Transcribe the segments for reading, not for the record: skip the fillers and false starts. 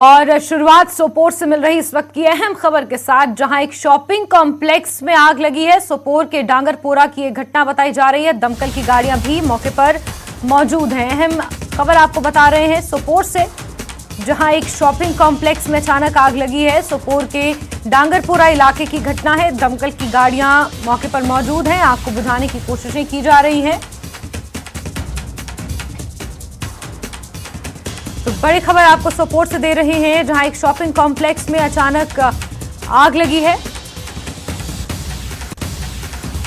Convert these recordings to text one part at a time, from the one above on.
और शुरुआत सोपोर से मिल रही इस वक्त की अहम खबर के साथ, जहां एक शॉपिंग कॉम्प्लेक्स में आग लगी है। सोपोर के डांगरपोरा की एक घटना बताई जा रही है। दमकल की गाड़ियां भी मौके पर मौजूद हैं। अहम खबर आपको बता रहे हैं सोपोर से, जहां एक शॉपिंग कॉम्प्लेक्स में अचानक आग लगी है। सोपोर के डांगरपोरा इलाके की घटना है। दमकल की गाड़ियां मौके पर मौजूद हैं। आग को बुझाने की कोशिशें की जा रही हैं। तो बड़ी खबर आपको सोपोर से दे रहे हैं, जहां एक शॉपिंग कॉम्प्लेक्स में अचानक आग लगी है।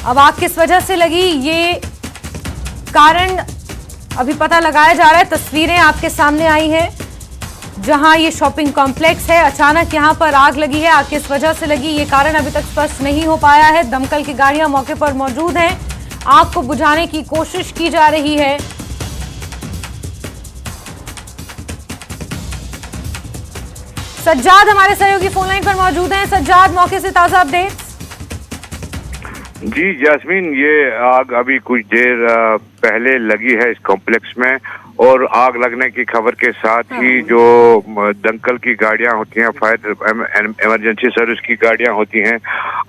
अब आग किस वजह से लगी, ये कारण अभी पता लगाया जा रहा है। तस्वीरें आपके सामने आई हैं, जहां ये शॉपिंग कॉम्प्लेक्स है। अचानक यहां पर आग लगी है। आग किस वजह से लगी, ये कारण अभी तक स्पष्ट नहीं हो पाया है। दमकल की गाड़ियां मौके पर मौजूद हैं। आग को बुझाने की कोशिश की जा रही है। सज्जाद हमारे सहयोगी फोनलाइन पर मौजूद हैं। सज्जाद, मौके से ताजा अपडेट। जी जैस्मीन, ये आग अभी कुछ देर पहले लगी है इस कॉम्प्लेक्स में, और आग लगने की खबर के साथ ही जो दमकल की गाड़ियां होती हैं, फायर इमरजेंसी सर्विस की गाड़ियां होती हैं,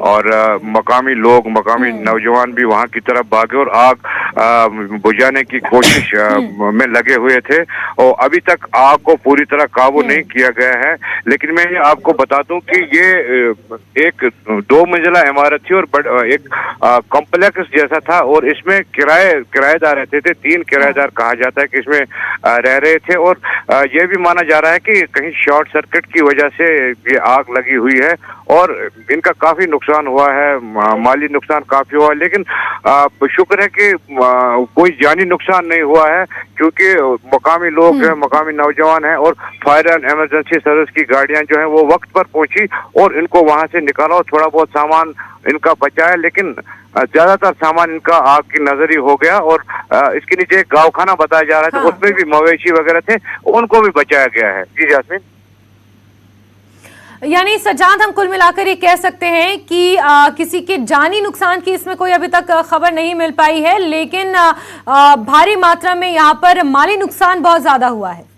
और मकामी लोग, मकामी नौजवान भी वहां की तरफ भागे और आग बुझाने की कोशिश में लगे हुए थे। और अभी तक आग को पूरी तरह काबू नहीं किया गया है। लेकिन मैं ये आपको बता दूं कि ये एक 2 मंजिला इमारत थी और एक कॉम्प्लेक्स जैसा था, और इसमें किराएदार रहते थे। 3 किराएदार कहा जाता है कि इसमें रह रहे थे, और यह भी माना जा रहा है कि कहीं शॉर्ट सर्किट की वजह से ये आग लगी हुई है, और इनका काफी नुकसान हुआ है, माली नुकसान काफी हुआ है। लेकिन शुक्र है कि कोई जानी नुकसान नहीं हुआ है, क्योंकि मकामी लोग हैं, मकामी नौजवान हैं, और फायर एंड इमरजेंसी सर्विस की गाड़ियां जो हैं वो वक्त पर पहुंची और इनको वहां से निकाला, और थोड़ा बहुत सामान इनका बचा है। लेकिन ज्यादातर सामान इनका आग की नजरी हो गया, और इसके नीचे एक गाँवखाना बताया जा रहा है, तो उसमें भी मवेशी वगैरह थे, उनको भी बचाया गया है। जी जास्मीन, यानी सज्जाद, हम कुल मिलाकर ये कह सकते हैं कि किसी के जानी नुकसान की इसमें कोई अभी तक खबर नहीं मिल पाई है, लेकिन भारी मात्रा में यहाँ पर माली नुकसान बहुत ज्यादा हुआ है।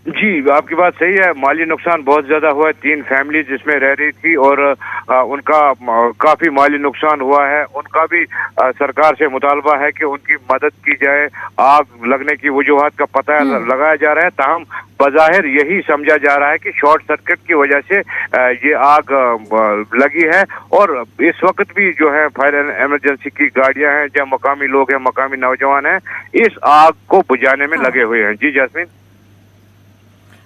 जी, आपकी बात सही है। माली नुकसान बहुत ज्यादा हुआ है। 3 फैमिली जिसमें रह रही थी, और उनका काफी माली नुकसान हुआ है। उनका भी सरकार से मुतालबा है कि उनकी मदद की जाए। आग लगने की वजूहात का पता लगाया जा रहा है, ताहम बज़ाहिर यही समझा जा रहा है कि शॉर्ट सर्किट की वजह से ये आग लगी है। और इस वक्त भी जो है फायर एंड इमरजेंसी की गाड़ियां हैं, जहाँ मकामी लोग हैं, मकामी नौजवान हैं, इस आग को बुझाने में लगे हुए हैं। जी जास्मीन,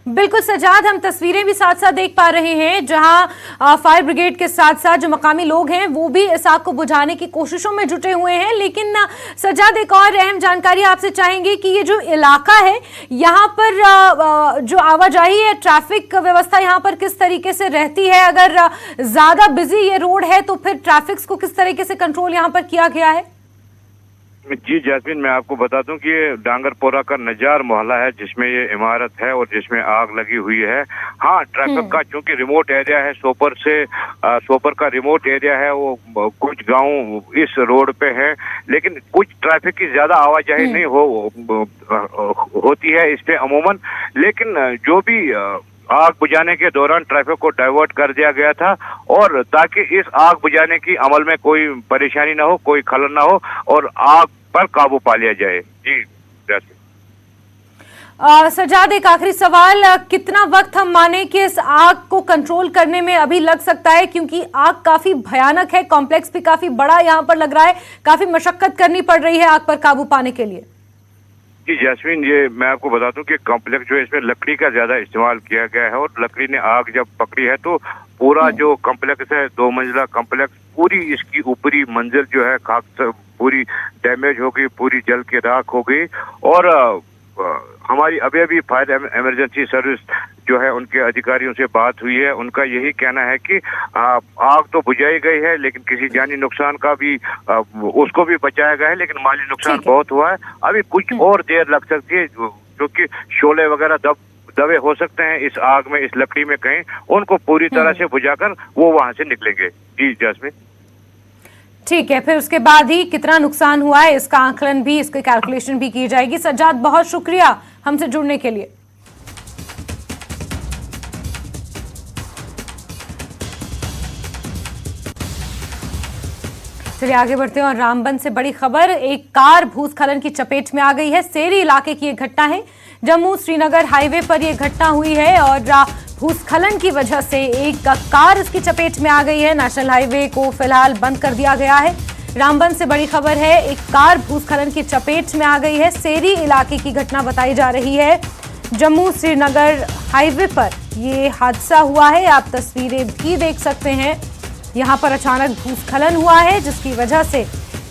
बिल्कुल सज्जाद, हम तस्वीरें भी साथ साथ देख पा रहे हैं, जहां फायर ब्रिगेड के साथ साथ जो मकामी लोग हैं वो भी इस आग को बुझाने की कोशिशों में जुटे हुए हैं। लेकिन सज्जाद, एक और अहम जानकारी आपसे चाहेंगे कि ये जो इलाका है, यहाँ पर जो आवाजाही है, ट्रैफिक व्यवस्था यहाँ पर किस तरीके से रहती है? अगर ज्यादा बिजी ये रोड है तो फिर ट्रैफिक को किस तरीके से कंट्रोल यहाँ पर किया गया है? जी जैस्मीन, मैं आपको बता दूं कि ये डांगरपोरा का नजार मोहल्ला है, जिसमें ये इमारत है और जिसमें आग लगी हुई है। हाँ, ट्रैफिक का चूंकि रिमोट एरिया है, सोपर का रिमोट एरिया है, वो कुछ गांव इस रोड पे है, लेकिन कुछ ट्रैफिक की ज्यादा आवाजाही नहीं होती है इस पे अमूमन। लेकिन जो भी आग बुझाने के दौरान ट्रैफिक को डाइवर्ट कर दिया गया था, और ताकि इस आग बुझाने की अमल में कोई परेशानी ना हो, कोई खलल ना हो, और आग पर काबू पा लिया जाए। जी सज्जाद, एक आखिरी सवाल, कितना वक्त हम माने कि इस आग को कंट्रोल करने में अभी लग सकता है? क्योंकि आग काफी भयानक है, कॉम्प्लेक्स भी काफी बड़ा यहाँ पर लग रहा है, काफी मशक्कत करनी पड़ रही है आग पर काबू पाने के लिए। जी जैस्मीन, ये मैं आपको बता दूं कि कॉम्प्लेक्स जो है, इसमें लकड़ी का ज्यादा इस्तेमाल किया गया है, और लकड़ी ने आग जब पकड़ी है तो पूरा जो कॉम्प्लेक्स है, 2 मंजिला कॉम्प्लेक्स, पूरी इसकी ऊपरी मंजिल जो है खाक से पूरी डैमेज हो गई, पूरी जल के राख हो गई। और हमारी अभी फायर इमरजेंसी सर्विस जो है, उनके अधिकारियों से बात हुई है। उनका यही कहना है कि आग तो बुझाई गई है, लेकिन किसी जानी नुकसान का भी उसको भी बचाया गया है, लेकिन माली नुकसान बहुत हुआ है। अभी कुछ और देर लग सकती है, क्योंकि शोले वगैरह दबे हो सकते हैं इस आग में, इस लकड़ी में कहीं, उनको पूरी तरह से बुझाकर वो वहां से निकलेंगे। जी जैस्मीन, ठीक है, फिर उसके बाद ही कितना नुकसान हुआ है इसका आंकलन भी, इसकी कैलकुलेशन भी की जाएगी। सज्जाद, बहुत शुक्रिया हमसे जुड़ने के लिए। चलिए आगे बढ़ते हैं और रामबन से बड़ी खबर, एक कार भूस्खलन की चपेट में आ गई है। सेरी इलाके की ये घटना है, जम्मू श्रीनगर हाईवे पर यह घटना हुई है और भूस्खलन की वजह से एक कार इसकी चपेट में आ गई है। नेशनल हाईवे को फिलहाल बंद कर दिया गया है। रामबन से बड़ी खबर है, एक कार भूस्खलन की चपेट में आ गई है। सेरी इलाके की घटना बताई जा रही है, जम्मू श्रीनगर हाईवे पर ये हादसा हुआ है। आप तस्वीरें भी देख सकते हैं, यहाँ पर अचानक भूस्खलन हुआ है जिसकी वजह से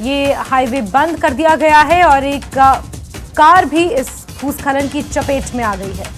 ये हाईवे बंद कर दिया गया है और एक कार भी इस भूस्खलन की चपेट में आ गई है।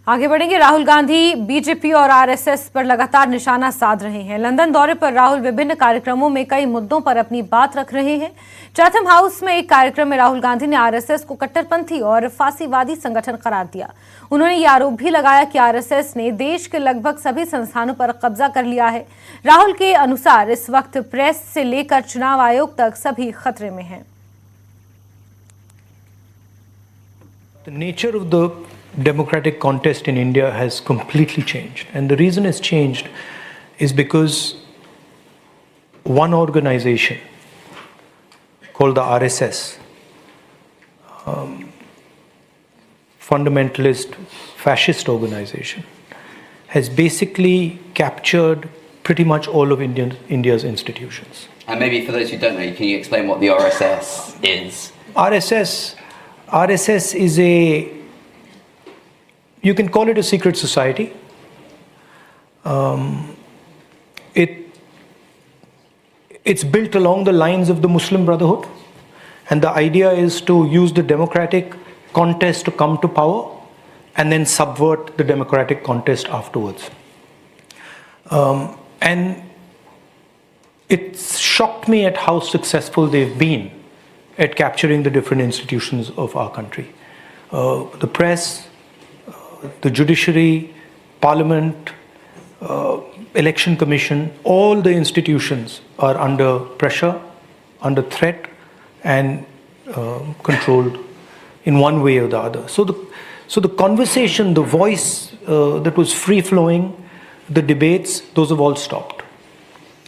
आगे बढ़ेंगे। राहुल गांधी बीजेपी और आरएसएस पर लगातार निशाना साध रहे हैं। लंदन दौरे पर राहुल विभिन्न कार्यक्रमों में कई मुद्दों पर अपनी बात रख रहे हैं। चैथम हाउस में एक कार्यक्रम में राहुल गांधी ने आरएसएस को कट्टरपंथी और फासीवादी संगठन करार दिया। उन्होंने ये आरोप भी लगाया कि आरएसएस ने देश के लगभग सभी संस्थानों पर कब्जा कर लिया है। राहुल के अनुसार इस वक्त प्रेस से लेकर चुनाव आयोग तक सभी खतरे में हैं। The nature of the democratic contest in India has completely changed, and the reason it's changed is because one organization called the RSS, fundamentalist fascist organization, has basically captured pretty much all of India's institutions. And maybe for those who don't know, can you explain what the RSS is? RSS is you can call it a secret society. It's built along the lines of the Muslim Brotherhood, and the idea is to use the democratic contest to come to power and then subvert the democratic contest afterwards. And it's shocked me at how successful they've been at capturing the different institutions of our country. The press, the judiciary, parliament, election commission, all the institutions are under pressure, under threat, and controlled in one way or the other. So the conversation, the voice that was free flowing, the debates, those have all stopped.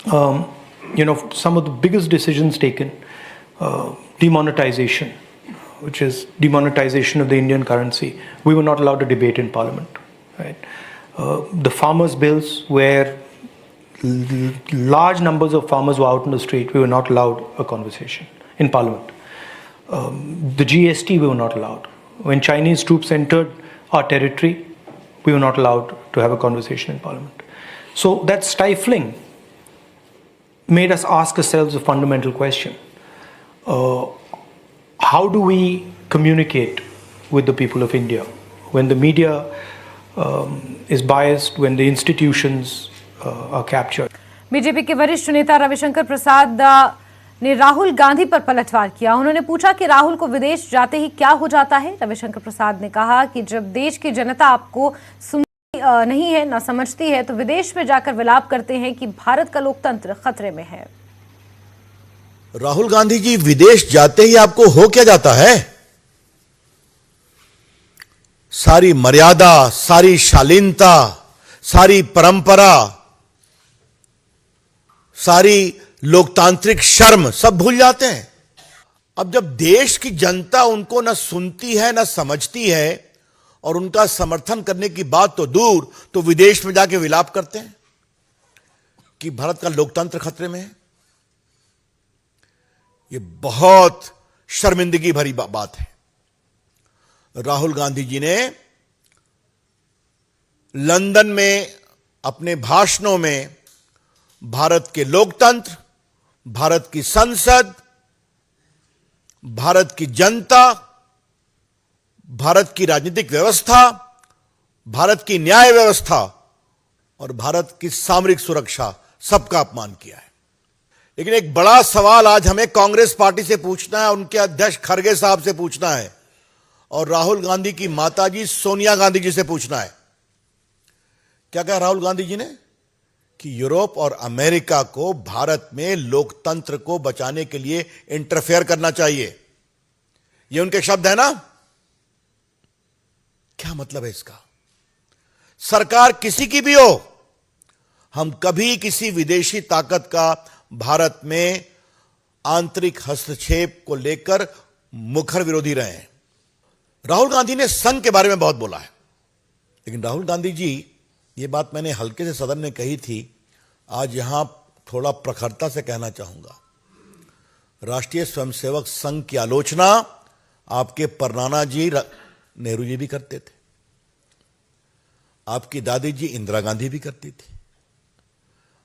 Some of the biggest decisions taken, demonetization, which is demonetization of the Indian currency. We were not allowed to debate in parliament. Right? The farmers' bills, where large numbers of farmers were out in the street, we were not allowed a conversation in parliament. The GST, we were not allowed. When Chinese troops entered our territory, we were not allowed to have a conversation in parliament. So that stifling made us ask ourselves a fundamental question. How do we communicate with the people of India when the media is biased, when the institutions are captured? BJP के वरिष्ठ नेता रविशंकर प्रसाद ने राहुल गांधी पर पलटवार किया। उन्होंने पूछा कि राहुल को विदेश जाते ही क्या हो जाता है। रविशंकर प्रसाद ने कहा कि जब देश की जनता आपको सुनती नहीं है, ना समझती है, तो विदेश में जाकर विलाप करते हैं कि भारत का लोकतंत्र खतरे में है। राहुल गांधी जी, विदेश जाते ही आपको हो क्या जाता है? सारी मर्यादा, सारी शालीनता, सारी परंपरा, सारी लोकतांत्रिक शर्म सब भूल जाते हैं। अब जब देश की जनता उनको न सुनती है, न समझती है, और उनका समर्थन करने की बात तो दूर, तो विदेश में जाके विलाप करते हैं कि भारत का लोकतंत्र खतरे में है। ये बहुत शर्मिंदगी भरी बात है। राहुल गांधी जी ने लंदन में अपने भाषणों में भारत के लोकतंत्र, भारत की संसद, भारत की जनता, भारत की राजनीतिक व्यवस्था, भारत की न्याय व्यवस्था और भारत की सामरिक सुरक्षा सबका अपमान किया है। लेकिन एक बड़ा सवाल आज हमें कांग्रेस पार्टी से पूछना है, उनके अध्यक्ष खड़गे साहब से पूछना है और राहुल गांधी की माताजी सोनिया गांधी जी से पूछना है। क्या कहा राहुल गांधी जी ने? कि यूरोप और अमेरिका को भारत में लोकतंत्र को बचाने के लिए इंटरफेयर करना चाहिए। ये उनके शब्द है ना? क्या मतलब है इसका? सरकार किसी की भी हो, हम कभी किसी विदेशी ताकत का भारत में आंतरिक हस्तक्षेप को लेकर मुखर विरोधी रहे हैं। राहुल गांधी ने संघ के बारे में बहुत बोला है, लेकिन राहुल गांधी जी, ये बात मैंने हल्के से सदन में कही थी, आज यहां थोड़ा प्रखरता से कहना चाहूंगा। राष्ट्रीय स्वयंसेवक संघ की आलोचना आपके परनाना जी नेहरू जी भी करते थे, आपकी दादी जी इंदिरा गांधी भी करती थी,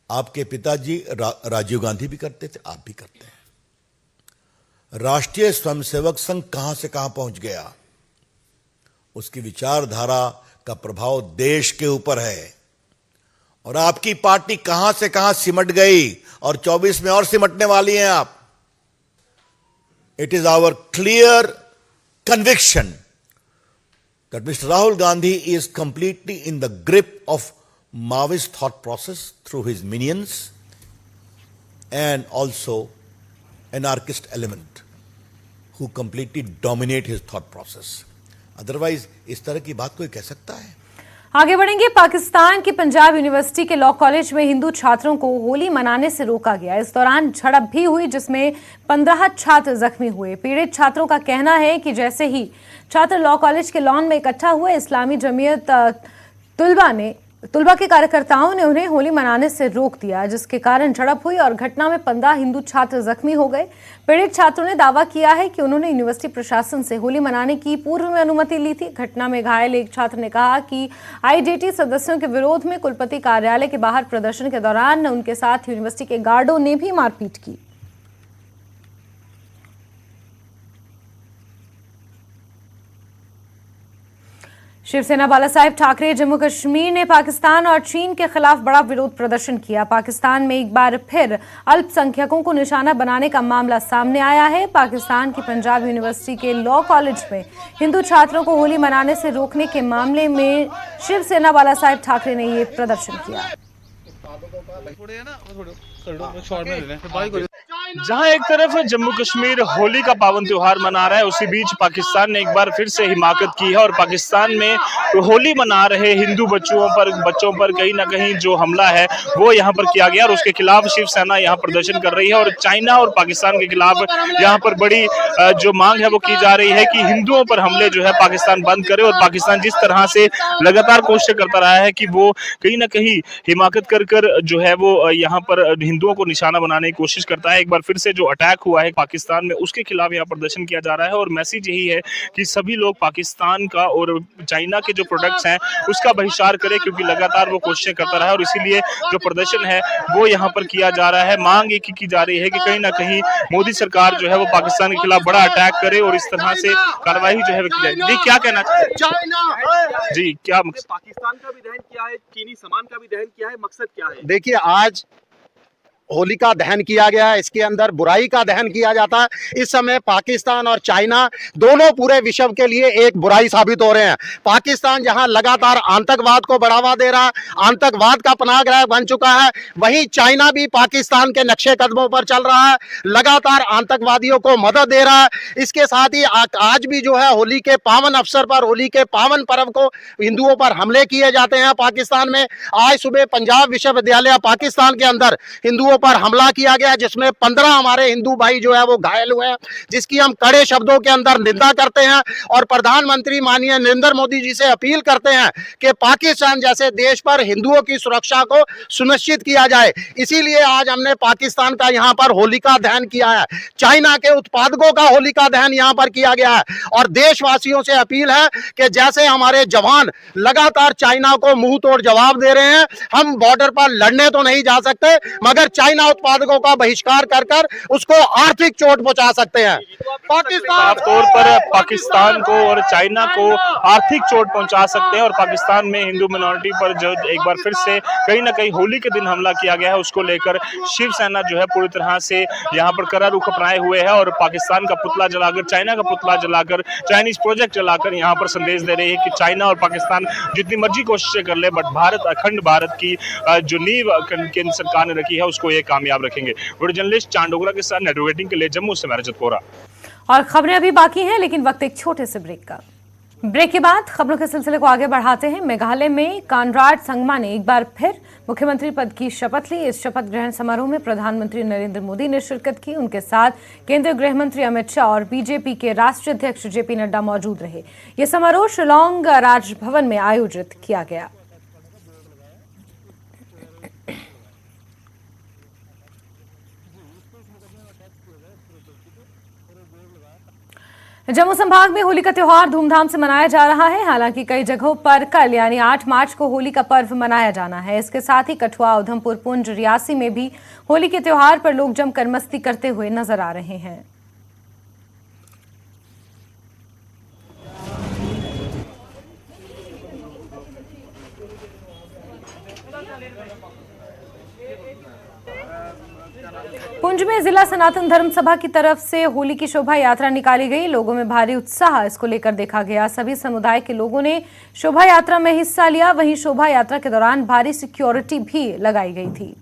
आपके पिताजी राजीव गांधी भी करते थे, आप भी करते हैं। राष्ट्रीय स्वयंसेवक संघ कहां से कहां पहुंच गया, उसकी विचारधारा का प्रभाव देश के ऊपर है। और आपकी पार्टी कहां से कहां सिमट गई और 24 में और सिमटने वाली हैं आप। It is our clear conviction that Mr. Rahul Gandhi is completely in the grip of Maoist thought process through his minions and also anarchist element who completely dominate his thought process. Otherwise, इस तरह की बात कोई कह सकता है? आगे बढ़ेंगे। पाकिस्तान की पंजाब यूनिवर्सिटी के लॉ कॉलेज में हिंदू छात्रों को होली मनाने से रोका गया। इस दौरान झड़प भी हुई, जिसमें 15 छात्र जख्मी हुए। पीड़ित छात्रों का कहना है कि जैसे ही छात्र लॉ कॉलेज के लॉन में इकट्ठा हुए, इस्लामी जमीयत तुलबा के कार्यकर्ताओं ने उन्हें होली मनाने से रोक दिया, जिसके कारण झड़प हुई और घटना में 15 हिंदू छात्र जख्मी हो गए। पीड़ित छात्रों ने दावा किया है कि उन्होंने यूनिवर्सिटी प्रशासन से होली मनाने की पूर्व में अनुमति ली थी। घटना में घायल एक छात्र ने कहा कि आईडीटी सदस्यों के विरोध में कुलपति कार्यालय के बाहर प्रदर्शन के दौरान उनके साथ यूनिवर्सिटी के गार्डों ने भी मारपीट की। शिवसेना बालासाहेब ठाकरे जम्मू कश्मीर ने पाकिस्तान और चीन के खिलाफ बड़ा विरोध प्रदर्शन किया। पाकिस्तान में एक बार फिर अल्पसंख्यकों को निशाना बनाने का मामला सामने आया है। पाकिस्तान की पंजाब यूनिवर्सिटी के लॉ कॉलेज में हिंदू छात्रों को होली मनाने से रोकने के मामले में शिवसेना बालासाहेब ठाकरे ने ये प्रदर्शन किया। जहां एक तरफ जम्मू कश्मीर होली का पावन त्योहार मना रहा है, उसी बीच पाकिस्तान ने एक बार फिर से हिमाकत की है और पाकिस्तान में होली मना रहे हिंदू बच्चों पर कहीं ना कहीं जो हमला है वो यहां पर किया गया और उसके खिलाफ शिवसेना यहां प्रदर्शन कर रही है। और चाइना और पाकिस्तान के खिलाफ यहां पर बड़ी जो मांग है वो की जा रही है कि हिंदुओं पर हमले जो है पाकिस्तान बंद करे। और पाकिस्तान जिस तरह से लगातार कोशिश करता रहा है कि वो कहीं ना कहीं हिमाकत कर जो है वो यहाँ पर हिंदुओं को निशाना बनाने की कोशिश करता है। एक बार फिर से जो अटैक हुआ है पाकिस्तान में, उसके खिलाफ यहाँ प्रदर्शन किया जा रहा है और मैसेज यही है कि सभी लोग पाकिस्तान का और चाइना के जो प्रोडक्ट्स हैं उसका बहिष्कार करें, क्योंकि लगातार वो कोशिशें करता रहा है और इसीलिए जो प्रदर्शन है वो यहाँ पर किया जा रहा है। मांग एक ही की जा रही है कि कहीं ना कहीं मोदी सरकार जो है वो पाकिस्तान के खिलाफ बड़ा अटैक करे और इस तरह से कार्रवाई जो है वो की जाए। जी क्या कहना चाहते हैं? जी क्या पाकिस्तान का भी दहन किया है, चीनी सामान का भी दहन किया है, मकसद क्या है? देखिए, आज होली का दहन किया गया है, इसके अंदर बुराई का दहन किया जाता है। इस समय पाकिस्तान और चाइना दोनों पूरे विश्व के लिए एक बुराई साबित हो रहे हैं। पाकिस्तान जहां लगातार आतंकवाद को बढ़ावा दे रहा है, आतंकवाद का पनाहगाह बन चुका है, वहीं चाइना भी पाकिस्तान के नक्शे कदमों पर चल रहा है, लगातार आतंकवादियों को मदद दे रहा है। इसके साथ ही आज भी जो है होली के पावन अवसर पर, होली के पावन पर्व को हिंदुओं पर हमले किए जाते हैं पाकिस्तान में। आज सुबह पंजाब विश्वविद्यालय पाकिस्तान के अंदर हिंदुओं पर हमला किया गया, जिसमें 15 हमारे हिंदू भाई जो है वो घायल हुए हैं, जिसकी हम कड़े शब्दों के अंदर निंदा करते हैं और प्रधानमंत्री माननीय नरेंद्र मोदी जी से अपील करते हैं कि पाकिस्तान जैसे देश पर हिंदुओं की सुरक्षा को सुनिश्चित किया जाए। इसीलिए आज हमने पाकिस्तान का यहाँ पर होलिका दहन किया है, चाइना के उत्पादकों का होलिका दहन यहाँ पर किया गया है और देशवासियों से अपील है कि जैसे हमारे जवान लगातार चाइना को मुंह तोड़ जवाब दे रहे हैं, हम बॉर्डर पर लड़ने तो नहीं जा सकते, मगर चाइना उत्पादकों का बहिष्कार कर उसको आर्थिक चोट पहुंचा सकते हैं। साफ तौर पर पाकिस्तान को और चाइना को आर्थिक चोट पहुंचा सकते हैं और पाकिस्तान में हिंदू मिनोरिटी पर जो एक बार फिर से कहीं ना कहीं होली के दिन हमला किया गया है, उसको लेकर शिवसेना जो है पूरी तरह से यहाँ पर कड़ा रुख अपनाए हुए है और पाकिस्तान का पुतला जलाकर, चाइना का पुतला जलाकर, चाइनीज प्रोजेक्ट जलाकर यहाँ पर संदेश दे रही है कि चाइना और पाकिस्तान जितनी मर्जी कोशिशें कर ले, बट भारत, अखंड भारत की जो नींव केंद्र सरकार ने रखी है उसको ये कामयाब रखेंगे। वीडियो जर्नलिस्ट चांद डोगरा के साथ नेटवर्किंग के लिए जम्मू से मैं रजत कोरा। और खबरें अभी बाकी हैं, लेकिन वक्त एक छोटे से ब्रेक का। ब्रेक के बाद खबरों के सिलसिले को आगे बढ़ाते हैं। मेघालय में कॉनराड संगमा ने एक बार फिर मुख्यमंत्री पद की शपथ ली। इस शपथ ग्रहण समारोह में प्रधानमंत्री नरेंद्र मोदी ने शिरकत की। उनके साथ केंद्रीय गृह मंत्री अमित शाह और बीजेपी के राष्ट्रीय अध्यक्ष जेपी नड्डा मौजूद रहे। यह समारोह शिलोंग राजभवन में आयोजित किया गया। जम्मू संभाग में होली का त्योहार धूमधाम से मनाया जा रहा है। हालांकि कई जगहों पर कल यानी 8 मार्च को होली का पर्व मनाया जाना है। इसके साथ ही कठुआ, उधमपुर, पुंछ, रियासी में भी होली के त्योहार पर लोग जमकर मस्ती करते हुए नजर आ रहे हैं। पुंछ में जिला सनातन धर्म सभा की तरफ से होली की शोभा यात्रा निकाली गई। लोगों में भारी उत्साह इसको लेकर देखा गया। सभी समुदाय के लोगों ने शोभा यात्रा में हिस्सा लिया। वहीं शोभा यात्रा के दौरान भारी सिक्योरिटी भी लगाई गई थी।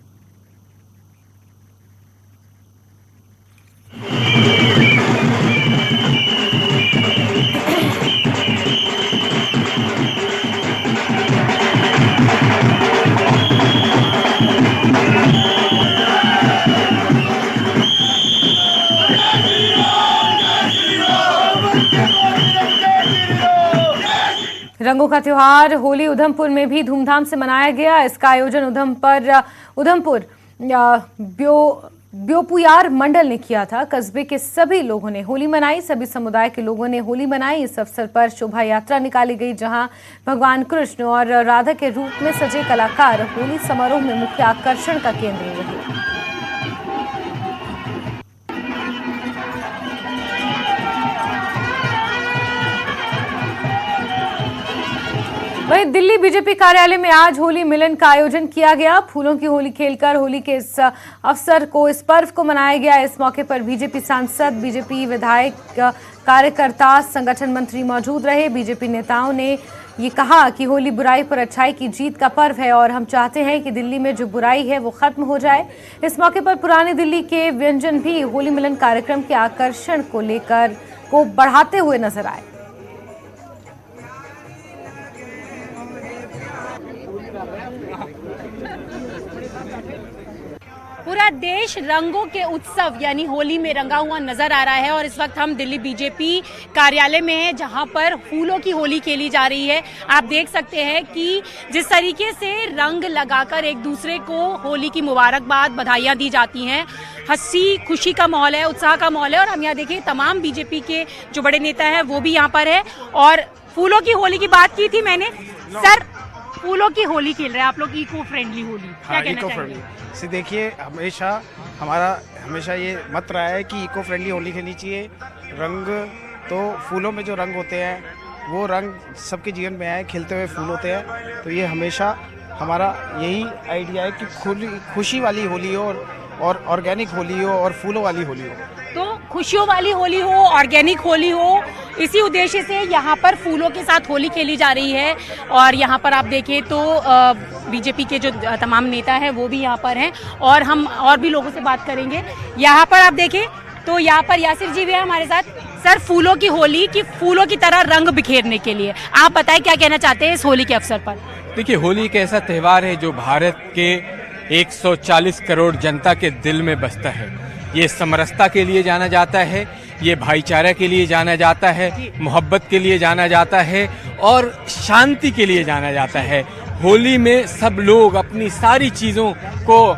रंगों का त्योहार होली उधमपुर में भी धूमधाम से मनाया गया। इसका आयोजन उधमपुर ब्योपुयार मंडल ने किया था। कस्बे के सभी लोगों ने होली मनाई। सभी समुदाय के लोगों ने होली मनाई। इस अवसर पर शोभा यात्रा निकाली गई, जहां भगवान कृष्ण और राधा के रूप में सजे कलाकार होली समारोह में मुख्य आकर्षण का केंद्र रहे। वहीं दिल्ली बीजेपी कार्यालय में आज होली मिलन का आयोजन किया गया। फूलों की होली खेलकर होली के इस अवसर को, इस पर्व को मनाया गया। इस मौके पर बीजेपी सांसद, बीजेपी विधायक, कार्यकर्ता, संगठन मंत्री मौजूद रहे। बीजेपी नेताओं ने ये कहा कि होली बुराई पर अच्छाई की जीत का पर्व है और हम चाहते हैं कि दिल्ली में जो बुराई है वो खत्म हो जाए। इस मौके पर पुरानी दिल्ली के व्यंजन भी होली मिलन कार्यक्रम के आकर्षण को बढ़ाते हुए नजर आए। पूरा देश रंगों के उत्सव यानी होली में रंगा हुआ नजर आ रहा है और इस वक्त हम दिल्ली बीजेपी कार्यालय में हैं, जहां पर फूलों की होली खेली जा रही है। आप देख सकते हैं कि जिस तरीके से रंग लगाकर एक दूसरे को होली की मुबारकबाद, बधाइयां दी जाती हैं। हंसी खुशी का माहौल है, उत्साह का माहौल है। और हम यहाँ देखिए तमाम बीजेपी के जो बड़े नेता हैं वो भी यहाँ पर है। और फूलों की होली की बात की थी मैंने। सर, फूलों की होली खेल रहे हैं आप लोग, इको फ्रेंडली होली, क्या कहना चाहेंगे? देखिए, हमेशा ये मत रहा है कि इको फ्रेंडली होली खेलनी चाहिए। रंग तो फूलों में जो रंग होते हैं वो रंग सबके जीवन में आए, खिलते हुए फूल होते हैं। तो ये हमेशा हमारा यही आइडिया है कि खुशी वाली होली हो और ऑर्गेनिक होली हो और फूलों वाली होली हो। तो खुशियों वाली होली हो, ऑर्गेनिक होली हो, इसी उद्देश्य से यहाँ पर फूलों के साथ होली खेली जा रही है। और यहाँ पर आप देखें तो बीजेपी के जो तमाम नेता हैं वो भी यहाँ पर हैं और हम और भी लोगों से बात करेंगे। यहाँ पर आप देखें तो यहाँ पर यासिर जी भी है हमारे साथ। सर, फूलों की होली की फूलों की तरह रंग बिखेरने के लिए आप बताएं क्या कहना चाहते हैं इस होली के अवसर पर? देखिए, होली एक ऐसा त्यौहार है जो भारत के 140 करोड़ जनता के दिल में बसता है। ये समरसता के लिए जाना जाता है, ये भाईचारा के लिए जाना जाता है, मोहब्बत के लिए जाना जाता है और शांति के लिए जाना जाता है। होली में सब लोग अपनी सारी चीज़ों को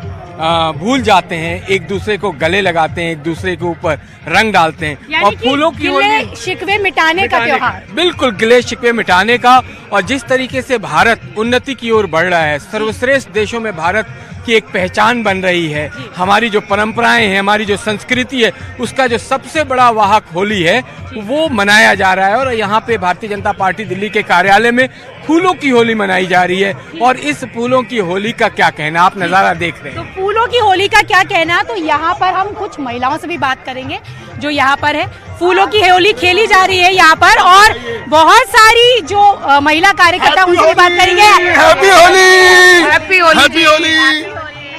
भूल जाते हैं, एक दूसरे को गले लगाते हैं, एक दूसरे के ऊपर रंग डालते हैं और फूलों की होली शिकवे मिटाने का त्योहार। बिल्कुल, गिले शिकवे मिटाने का। और जिस तरीके से भारत उन्नति की ओर बढ़ रहा है, सर्वश्रेष्ठ देशों में भारत की एक पहचान बन रही है। हमारी जो परंपराएं हैं, हमारी जो संस्कृति है, उसका जो सबसे बड़ा वाहक होली है वो मनाया जा रहा है। और यहाँ पे भारतीय जनता पार्टी दिल्ली के कार्यालय में फूलों की होली मनाई जा रही है। और इस फूलों की होली का क्या कहना, आप नजारा देख रहे हैं। तो फूलों की होली का क्या कहना, तो यहाँ पर हम कुछ महिलाओं से भी बात करेंगे जो यहाँ पर है। फूलों की होली खेली जा रही है यहाँ पर और बहुत सारी जो महिला कार्यकर्ता उनसे भी बात करेंगे। Happy Holi, happy Holi, happy Holi.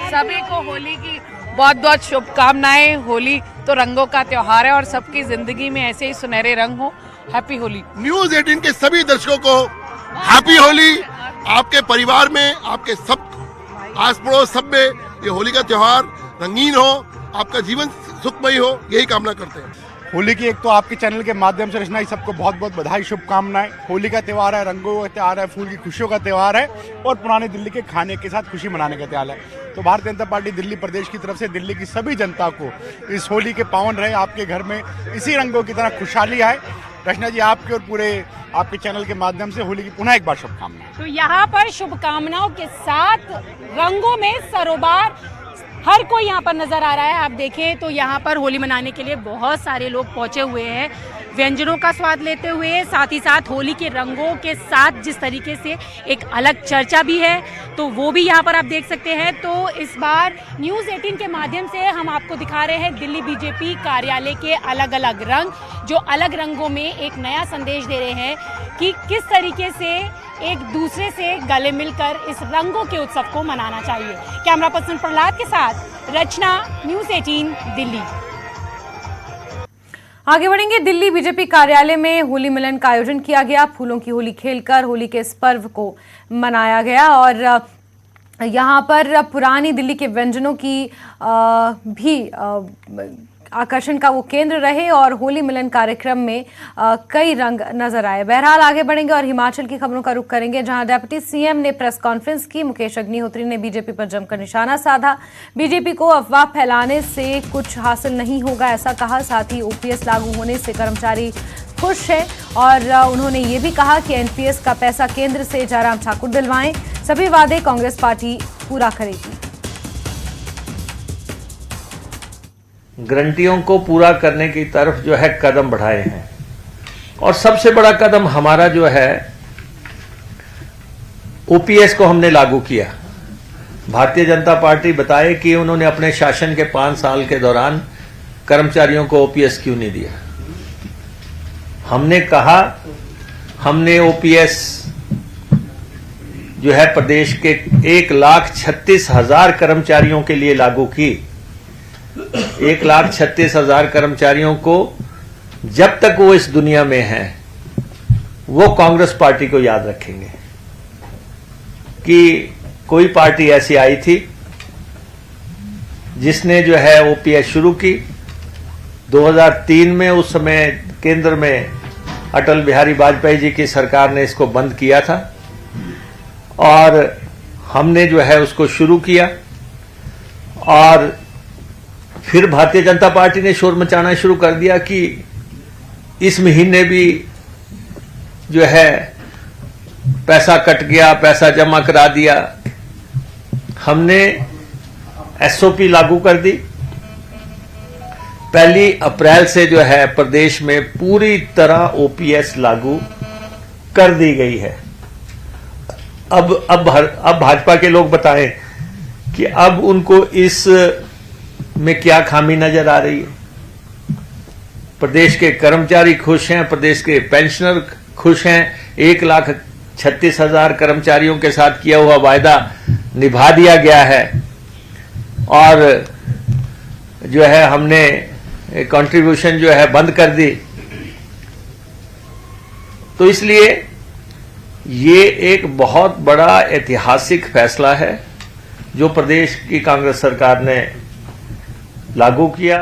सभी को होली की बहुत बहुत शुभकामनाएं। होली तो रंगों का त्योहार है और सबकी जिंदगी में ऐसे ही सुनहरे रंग हो। हैप्पी होली। न्यूज 18 के सभी दर्शकों को हैप्पी होली। आपके परिवार में, आपके सब आस पड़ोस सब में ये होली का त्योहार रंगीन हो, आपका जीवन सुखमय हो, यही कामना करते हैं। होली की एक तो आपके चैनल के माध्यम से रचना जी सबको बहुत बहुत बधाई, शुभकामनाएं। होली का त्यौहार है, रंगों का त्यौहार है, फूल की खुशियों का त्यौहार है और पुरानी दिल्ली के खाने के साथ खुशी मनाने का त्यौहार है। तो भारतीय जनता पार्टी दिल्ली प्रदेश की तरफ से दिल्ली की सभी जनता को इस होली के पावन रहे, आपके घर में इसी रंगों की तरह खुशहाली आए। रचना जी, आपके और पूरे आपके चैनल के माध्यम से होली की पुनः एक बार शुभकामनाएं। तो यहाँ पर शुभकामनाओं के साथ रंगों में सरोबार हर कोई यहाँ पर नजर आ रहा है। आप देखें तो यहाँ पर होली मनाने के लिए बहुत सारे लोग पहुंचे हुए हैं, व्यंजनों का स्वाद लेते हुए, साथ ही साथ होली के रंगों के साथ जिस तरीके से एक अलग चर्चा भी है तो वो भी यहाँ पर आप देख सकते हैं। तो इस बार न्यूज़ 18 के माध्यम से हम आपको दिखा रहे हैं दिल्ली बीजेपी कार्यालय के अलग अलग रंग, जो अलग रंगों में एक नया संदेश दे रहे हैं कि किस तरीके से एक दूसरे से गले मिलकर इस रंगों के उत्सव को मनाना चाहिए। कैमरा पर्सन प्रहलाद के साथ रचना, न्यूज़ 18 दिल्ली। आगे बढ़ेंगे। दिल्ली बीजेपी कार्यालय में होली मिलन का आयोजन किया गया। फूलों की होली खेलकर होली के इस पर्व को मनाया गया और यहाँ पर पुरानी दिल्ली के व्यंजनों की भी आकर्षण का वो केंद्र रहे और होली मिलन कार्यक्रम में कई रंग नजर आए। बहरहाल आगे बढ़ेंगे और हिमाचल की खबरों का रुख करेंगे, जहां डिप्टी सीएम ने प्रेस कॉन्फ्रेंस की। मुकेश अग्निहोत्री ने बीजेपी पर जमकर निशाना साधा। बीजेपी को अफवाह फैलाने से कुछ हासिल नहीं होगा, ऐसा कहा। साथ ही ओपीएस लागू होने से कर्मचारी खुश है और उन्होंने ये भी कहा कि एनपीएस का पैसा केंद्र से जयराम ठाकुर दिलवाएं। सभी वादे कांग्रेस पार्टी पूरा करेगी। गारंटियों को पूरा करने की तरफ जो है कदम बढ़ाए हैं और सबसे बड़ा कदम हमारा जो है ओपीएस को हमने लागू किया। भारतीय जनता पार्टी बताए कि उन्होंने अपने शासन के 5 साल के दौरान कर्मचारियों को ओपीएस क्यों नहीं दिया। हमने कहा हमने ओपीएस जो है प्रदेश के 1,36,000 कर्मचारियों के लिए लागू की। 1,36,000 कर्मचारियों को जब तक वो इस दुनिया में हैं वो कांग्रेस पार्टी को याद रखेंगे कि कोई पार्टी ऐसी आई थी जिसने जो है ओपीएस शुरू की। 2003 में उस समय केंद्र में अटल बिहारी वाजपेयी जी की सरकार ने इसको बंद किया था और हमने जो है उसको शुरू किया और फिर भारतीय जनता पार्टी ने शोर मचाना शुरू कर दिया कि इस महीने भी जो है पैसा कट गया, पैसा जमा करा दिया। हमने एसओपी लागू कर दी। 1 अप्रैल से जो है प्रदेश में पूरी तरह ओपीएस लागू कर दी गई है। अब भाजपा के लोग बताएं कि अब उनको इस में क्या खामी नजर आ रही है। प्रदेश के कर्मचारी खुश हैं, प्रदेश के पेंशनर खुश हैं। 1,36,000 कर्मचारियों के साथ किया हुआ वायदा निभा दिया गया है और जो है हमने कंट्रीब्यूशन जो है बंद कर दी। तो इसलिए ये एक बहुत बड़ा ऐतिहासिक फैसला है जो प्रदेश की कांग्रेस सरकार ने लागू किया।